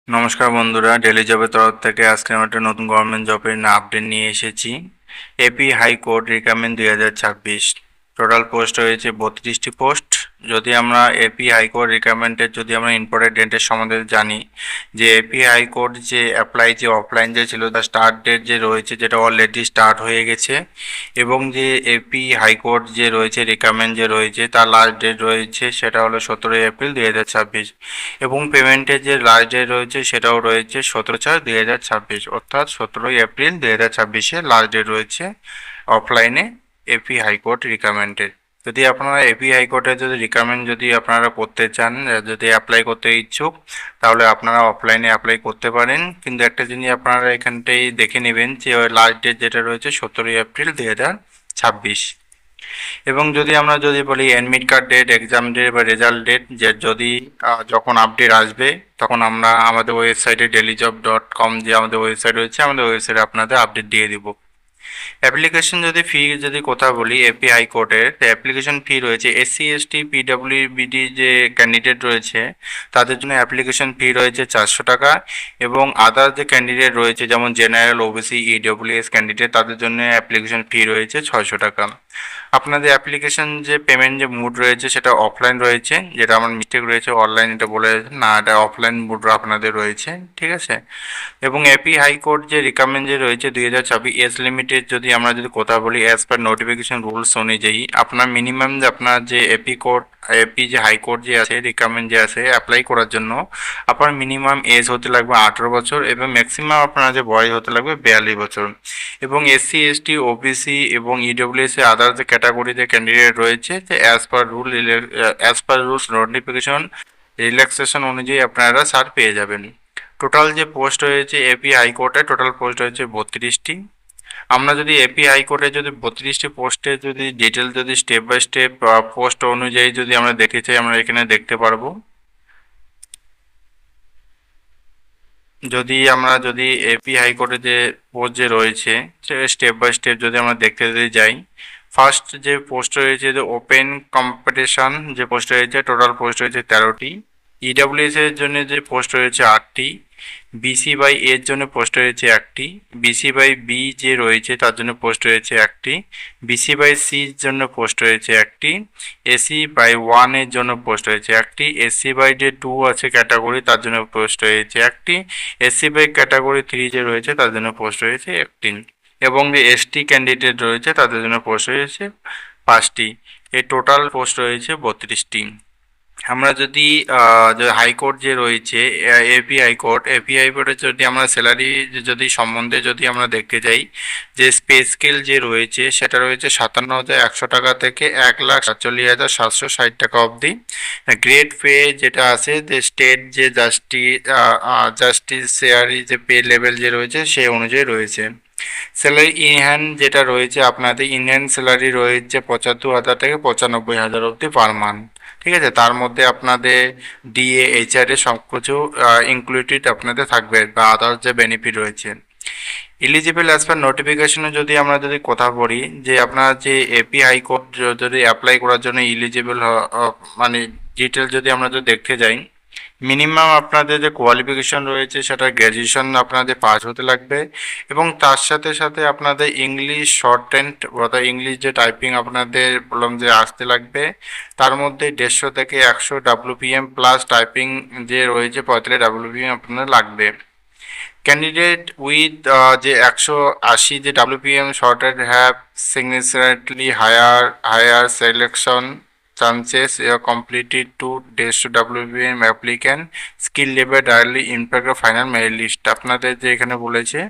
নমস্কার বন্ধুরা, ডেলি জবের তরফ থেকে আজকে আমরা একটা নতুন গভর্নমেন্ট জবের আপডেট নিয়ে এসেছি। AP high court recruitment 2026 total post হয়েছে 32টি পোস্ট। যদি আমরা এপি হাইকোর্ট রিক্রুটমেন্টের যদি আমরা ইম্পর্টেন্ট ডেটের সম্বন্ধে জানি, যে এপি হাইকোর্ট যে অ্যাপ্লাই যে অফলাইন যে ছিল তার স্টার্ট ডেট যে রয়েছে যেটা অলরেডি স্টার্ট হয়ে গেছে, এবং যে এপি হাইকোর্ট যে রয়েছে রিক্রুটমেন্ট যে রয়েছে তার লাস্ট ডেট রয়েছে সেটা হলো 17 এপ্রিল 2026, এবং পেমেন্টের যে লাস্ট ডেট রয়েছে সেটাও রয়েছে 17/4/2026, অর্থাৎ 17 এপ্রিল 2026-এ লাস্ট ডেট রয়েছে অফলাইনে এপি হাইকোর্ট রিক্রুটমেন্টের। যদি আপনারা এপি হাইকোর্টের যদি রিক্রুটমেন্ট যদি আপনারা করতে চান, যদি অ্যাপ্লাই করতে ইচ্ছুক, তাহলে আপনারা অফলাইনে অ্যাপ্লাই করতে পারেন। কিন্তু একটা জিনিস আপনারা এখানটাই দেখে নেবেন যে লাস্ট ডেট যেটা রয়েছে 17 এপ্রিল 2026। এবং যদি আমরা যদি বলি admit card date, exam date বা রেজাল্ট ডেট, যে যদি যখন আপডেট আসবে তখন আমরা আমাদের ওয়েবসাইটে dailyjob.com যে আমাদের ওয়েবসাইট রয়েছে, আমাদের ওয়েবসাইটে আপনাদের আপডেট দিয়ে দিব। অ্যাপ্লিকেশন যদি ফি যদি কথা বলি এপি হাইকোর্টের, অ্যাপ্লিকেশন ফি রয়েছে এসসি এসটি পিডব্লিউবিডি যে ক্যান্ডিডেট রয়েছে তাদের জন্য অ্যাপ্লিকেশন ফি রয়েছে 400 টাকা, এবং আদার যে ক্যান্ডিডেট রয়েছে যেমন জেনারেল, ওবিসি, ইডব্লিউএস ক্যান্ডিডেট তাদের জন্য অ্যাপ্লিকেশন ফি রয়েছে 600 টাকা। আপনাদের অ্যাপ্লিকেশন যে পেমেন্ট যে মুড রয়েছে সেটা অফলাইন রয়েছে, যেটা আমার মিস্টেক রয়েছে অনলাইন এটা বলে না, এটা অফলাইন মুড আপনাদের রয়েছে, ঠিক আছে। এবং এপি হাইকোর্ট যে রিকমেন্ড যে রয়েছে 2026 এজ লিমিটেড যদি আমরা যদি কথা বলি অ্যাজ পার নোটিফিকেশন রুলস অনুযায়ী আপনার মিনিমাম যে আপনার যে এপি যে হাইকোর্ট যে আছে রিকমেন্ড যে আছে অ্যাপ্লাই করার জন্য আপনার মিনিমাম এজ হতে লাগবে 18 বছর, এবং ম্যাক্সিমাম আপনার যে বয়স হতে লাগবে 42 বছর। এবং এসসি এসটি ওবিসি এবং ইডব্লিউএস এ আদার যে ক্যাটাগরিতে ক্যান্ডিডেট রয়েছে যে as per rules notification relaxation অনুযায়ী আপনারা ছাড় পেয়ে যাবেন। টোটাল যে পোস্ট হয়েছে এপি হাইকোর্টে টোটাল পোস্ট হয়েছে 32টি। আমরা যদি এপি হাইকোর্টে যদি 32টি পোস্টে যদি ডিটেল যদি স্টেপ বাই স্টেপ পোস্ট অনুযায়ী যদি আমরা দেখতে চাই আমরা এখানে দেখতে পারবো। যদি এপি হাইকোর্টে যে পোস্ট যে রয়েছে স্টেপ বাই স্টেপ যদি আমরা দেখতে যদি যাই, ফার্স্ট যে পোস্ট রয়েছে যে ওপেন কম্পিটিশন যে পোস্ট রয়েছে টোটাল পোস্ট হয়েছে 13টি। ইডব্লিউএস এর জন্য যে পোস্ট রয়েছে 8টি, বিসি বাই এর জন্য পোস্ট রয়েছে 1টি, বিসি বাই বি যে রয়েছে তার জন্য পোস্ট রয়েছে 1টি, বিসি বাই সির জন্য পোস্ট রয়েছে 1টি, এসি বাই 1 এর জন্য পোস্ট হয়েছে 1টি, এসসি বাই যে 2 আছে ক্যাটাগরি তার জন্য পোস্ট হয়েছে 1টি, এসসি বাই ক্যাটাগরি 3 যে রয়েছে তার জন্য পোস্ট হয়েছে 1টি, এবং যে এসটি ক্যান্ডিডেট রয়েছে তাদের জন্য পোস্ট হয়েছে 5টি। এই টোটাল পোস্ট রয়েছে 32টি। আমরা যদি যে হাইকোর্ট যে রয়েছে এপি হাইকোর্টের যদি আমরা স্যালারি যদি সম্বন্ধে যদি আমরা দেখতে যাই, যে পে স্কেল যে রয়েছে সেটা রয়েছে 57,100 টাকা থেকে 1,47,760 টাকা অবধি। গ্রেড পে যেটা আছে যে স্টেট যে জাস্টিসিয়ারি যে পে লেভেল যে রয়েছে সেই অনুযায়ী রয়েছে। স্যালারি ইন হ্যান্ড যেটা রয়েছে আপনাদের ইন হ্যান্ড স্যালারি রয়েছে 75,000 থেকে 95,000 অবধি পার মান্থ, ঠিক আছে। তার মধ্যে আপনাদের ডিএ এইচআরএ সব কিছু ইনক্লুডেড আপনাদের থাকবে বা আদার্স যে বেনিফিট রয়েছে। এলিজিবল অ্যাজ পার নোটিফিকেশনে যদি আমরা যদি কথা বলি, যে আপনার যে এপি হাইকোর্ট যদি অ্যাপ্লাই করার জন্য এলিজিবল মানে ডিটেল যদি আমরা যদি দেখতে যাই, মিনিমাম আপনাদের যে কোয়ালিফিকেশন রয়েছে সেটা গ্র্যাজুয়েশন আপনাদের পাস হতে লাগবে, এবং তার সাথে সাথে আপনাদের ইংলিশ শর্ট হ্যান্ড অর্থাৎ ইংলিশ যে টাইপিং আপনাদের বললাম যে আসতে লাগবে। তার মধ্যে 150 থেকে 100 ডাব্লিউপিএম প্লাস টাইপিং যে রয়েছে 45 ডাব্লিউপিএম আপনাদের লাগবে। ক্যান্ডিডেট উইথ যে 180 যে WPM shorthand have significantly higher selection chances are completed to dash to WBM applicant skill level directly impact the final merit list আপনাদের যে এখানে বলেছে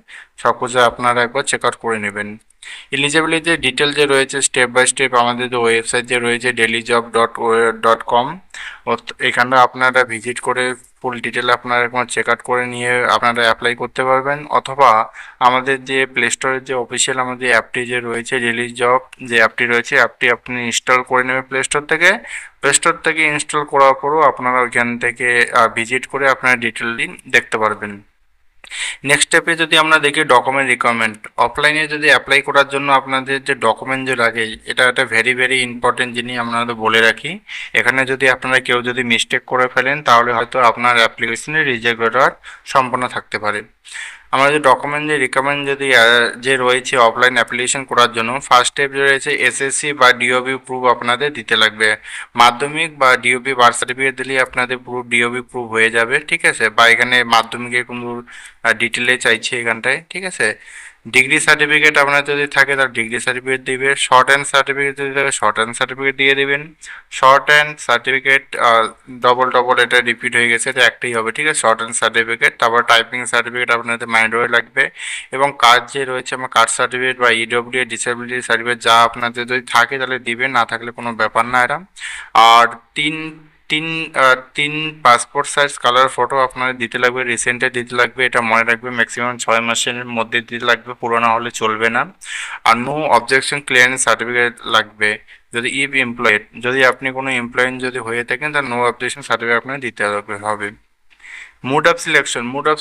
সব কিছু আপনারা একবার চেক আউট করে নেবেন। এলিজিবিলিটি ডিটেল যে রয়েছে স্টেপ বাই স্টেপ আমাদের যে ওয়েবসাইট যে রয়েছে dailyjob.com, এখানে আপনারা ভিজিট করে ফুল ডিটেল আপনারা একবার চেক আউট করে নিয়ে আপনারা অ্যাপ্লাই করতে পারবেন, অথবা আমাদের যে প্লে স্টোরের যে অফিসিয়াল আমাদের অ্যাপটি যে রয়েছে ডেলি জব যে অ্যাপটি রয়েছে অ্যাপটি আপনি ইনস্টল করে নেবেন প্লে স্টোর থেকে ইনস্টল করার পরও আপনারা ওইখান থেকে ভিজিট করে আপনারা ডিটেললি দেখতে পারবেন। নেক্সট স্টেপে যদি আমরা দেখি ডকুমেন্ট রিকোয়ারমেন্ট, অফলাইনে যদি অ্যাপ্লাই করার জন্য আপনাদের যে ডকুমেন্ট যে লাগে, এটা একটা ভেরি ভেরি ইম্পর্টেন্ট জিনিস আপনাদের বলে রাখি। এখানে যদি আপনারা কেউ যদি মিস্টেক করে ফেলেন তাহলে হয়তো আপনার অ্যাপ্লিকেশনে রিজেক্ট হওয়ার সম্ভাবনা থাকতে পারে। আমরা যে ডকুমেন্ট যে রিকমেন্ড যদি যে রয়েছে অফলাইন অ্যাপ্লিকেশন করার জন্য, ফার্স্ট স্টেপ যে রয়েছে এসএসসি বা ডিওবি প্রুফ আপনাদের দিতে লাগবে। মাধ্যমিক বা ডিওবি বার্থ সার্টিফিকেট দিলে আপনাদের প্রুফ ডিওবি প্রুফ হয়ে যাবে, ঠিক আছে। বা এখানে মাধ্যমিকের কোনো ডিটেলে চাইছে এখানটায়, ঠিক আছে। ডিগ্রি সার্টিফিকেট আপনার যদি থাকে তার ডিগ্রি সার্টিফিকেট দিবে। শর্ট হ্যান্ড সার্টিফিকেট যদি থাকে শর্ট হ্যান্ড সার্টিফিকেট দিয়ে দেবেন। Short hand certificate double double এটা রিপিট হয়ে গেছে, এটা একটাই হবে, ঠিক আছে, শর্ট হ্যান্ড সার্টিফিকেট। তারপর টাইপিং সার্টিফিকেট আপনাদের মাইন্ডওয়ে লাগবে। এবং কার্ড যে রয়েছে আমার কার্ড সার্টিফিকেট বা ইডব্লিউ ডিসেবিলিটি সার্টিফিকেট যা আপনাদের যদি থাকে তাহলে দিবেন, না থাকলে কোনো ব্যাপার না এরা। আর তিন তিন তিন পাসপোর্ট সাইজ কালার ফটো আপনাদের দিতে লাগবে, রিসেন্টে দিতে লাগবে, এটা মনে রাখবে। ম্যাক্সিমাম 6 মাসের মধ্যে দিতে লাগবে, পুরোনো হলে চলবে না। আর নো অবজেকশন ক্লিয়ারেন্স সার্টিফিকেট লাগবে। যদি ইফ এমপ্লয়েড, যদি আপনি কোনো এমপ্লয়েড যদি হয়ে থাকেন তার নো অবজেকশন সার্টিফিকেট আপনার দিতে হবে। মুড অফ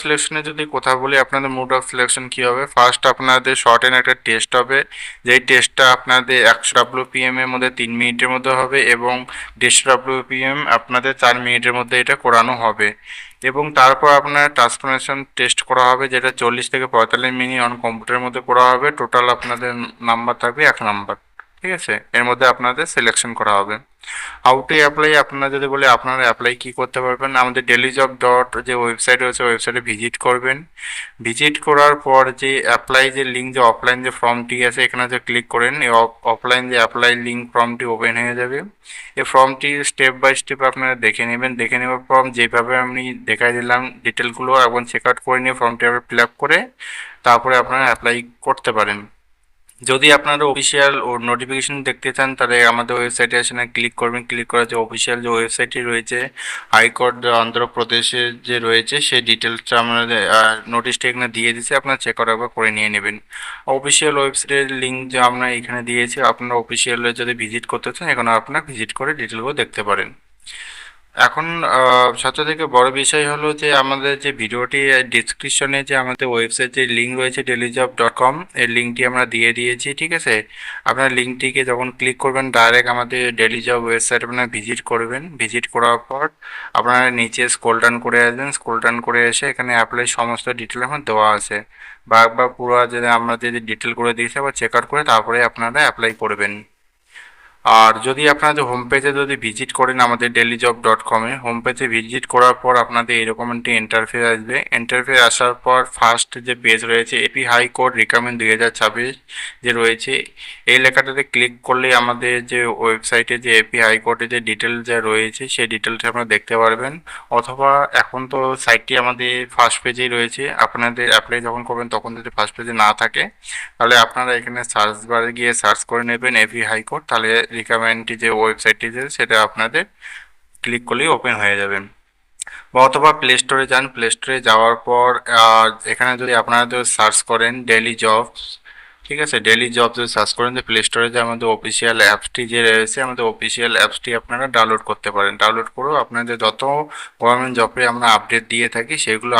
সিলেকশনে যদি কথা বলি, আপনাদের মুড অফ সিলেকশন কী হবে, ফার্স্ট আপনাদের শর্ট এন্ড একটা টেস্ট হবে। যেই টেস্টটা আপনাদের 100 WPM এর মধ্যে 3 মিনিটের মধ্যে হবে এবং 150 WPM আপনাদের 4 মিনিটের মধ্যে এটা করানো হবে। এবং তারপর আপনার ট্রান্সফরমেশন টেস্ট করা হবে, যেটা 40 থেকে 45 মিনিট অন কম্পিউটারের মধ্যে করা হবে। টোটাল আপনাদের নাম্বার থাকবে 1 নাম্বার, ঠিক আছে। এর মধ্যে আপনাদের সিলেকশন করা হবে। হাউ টু অ্যাপ্লাই, আপনারা যদি বলে আপনারা অ্যাপ্লাই কী করতে পারবেন, আমাদের ডেলিজব যে ওয়েবসাইট রয়েছে ওয়েবসাইটে ভিজিট করবেন। ভিজিট করার পর যে অ্যাপ্লাই যে লিঙ্ক, যে অফলাইন যে ফর্মটি আছে এখানে যে ক্লিক করেন, এই অফলাইন যে অ্যাপ্লাই লিঙ্ক ফর্মটি ওপেন হয়ে যাবে। এই ফর্মটি স্টেপ বাই স্টেপ আপনারা দেখে নেবেন। দেখে নেওয়ার পর যেভাবে আমি দেখাই দিলাম ডিটেলগুলো এবং চেক আউট করে নিয়ে ফর্মটি আবার ফিল আপ করে তারপরে আপনারা অ্যাপ্লাই করতে পারেন। যদি আপনারা অফিসিয়াল ও নোটিফিকেশন দেখতে চান তাহলে আমাদের ওয়েবসাইটে এসে ক্লিক করবেন। ক্লিক করার যে অফিসিয়াল যে ওয়েবসাইটটি রয়েছে হাইকোর্ট অন্ধ্রপ্রদেশের যে রয়েছে সেই ডিটেলসটা আমাদের নোটিশটা এখানে দিয়ে দিচ্ছে, আপনারা চেক আউট একবার করে নিয়ে নেবেন। অফিসিয়াল ওয়েবসাইটের লিঙ্ক যে আমরা এখানে দিয়েছি, আপনারা অফিসিয়ালে যদি ভিজিট করতে চান এখানে আপনারা ভিজিট করে ডিটেলগুলো দেখতে পারেন। এখন সবচেয়ে থেকে বড় বিষয় হলো যে আমাদের যে ভিডিওটি ডিসক্রিপশনে যে আমাদের ওয়েবসাইট যে লিঙ্ক রয়েছে dailyjob.com, এর লিঙ্কটি আমরা দিয়ে দিয়েছি, ঠিক আছে। আপনার লিঙ্কটিকে যখন ক্লিক করবেন ডাইরেক্ট আমাদের ডেলি জব ওয়েবসাইট আপনারা ভিজিট করবেন। ভিজিট করার পর আপনারা নিচে স্ক্রল ডাউন করে আসবেন। স্ক্রল ডাউন করে এসে এখানে অ্যাপ্লাই সমস্ত ডিটেল এখন দেওয়া আছে। বা একবার পুরো যদি আমরা যদি ডিটেল করে দিয়েছি আবার চেক আউট করে তারপরে আপনারা অ্যাপ্লাই করবেন। আর যদি আপনাদের হোম পেজে যদি ভিজিট করেন আমাদের dailyjob.com-এ, হোম পেজে ভিজিট করার পর আপনাদের এরকম একটি ইন্টারফেস আসবে। ইন্টারফেস আসার পর ফার্স্ট যে পেজ রয়েছে এপি হাইকোর্ট রিকমেন্ড 2026 যে রয়েছে, এই লেখাটাতে ক্লিক করলে আমাদের যে ওয়েবসাইটে যে এপি হাইকোর্টের যে ডিটেল যা রয়েছে সেই ডিটেলটা আপনারা দেখতে পারবেন। অথবা এখন তো সাইটটি আমাদের ফার্স্ট পেজেই রয়েছে, আপনাদের অ্যাপ্লাই যখন করবেন তখন যদি ফার্স্ট পেজে না থাকে তাহলে আপনারা এখানে সার্চ বারে গিয়ে সার্চ করে নেবেন এপি হাইকোর্ট, তাহলে রিকমেন্ডটি যে ওয়েবসাইটটি যে সেটা আপনাদের ক্লিক করলেই ওপেন হয়ে যাবে। বা অথবা প্লে স্টোরে যান, প্লে স্টোরে যাওয়ার পর এখানে যদি আপনারা যদি সার্চ করেন ডেলি জবস, ঠিক আছে, ডেলি জব যদি সার্চ করেন যে প্লে স্টোরে যে আমাদের অফিসিয়াল অ্যাপসটি যে রয়েছে আমাদের অফিসিয়াল অ্যাপসটি আপনারা ডাউনলোড করতে পারেন। ডাউনলোড করেও আপনাদের যত গভর্নমেন্ট জবে আমরা আপডেট দিয়ে থাকি সেগুলো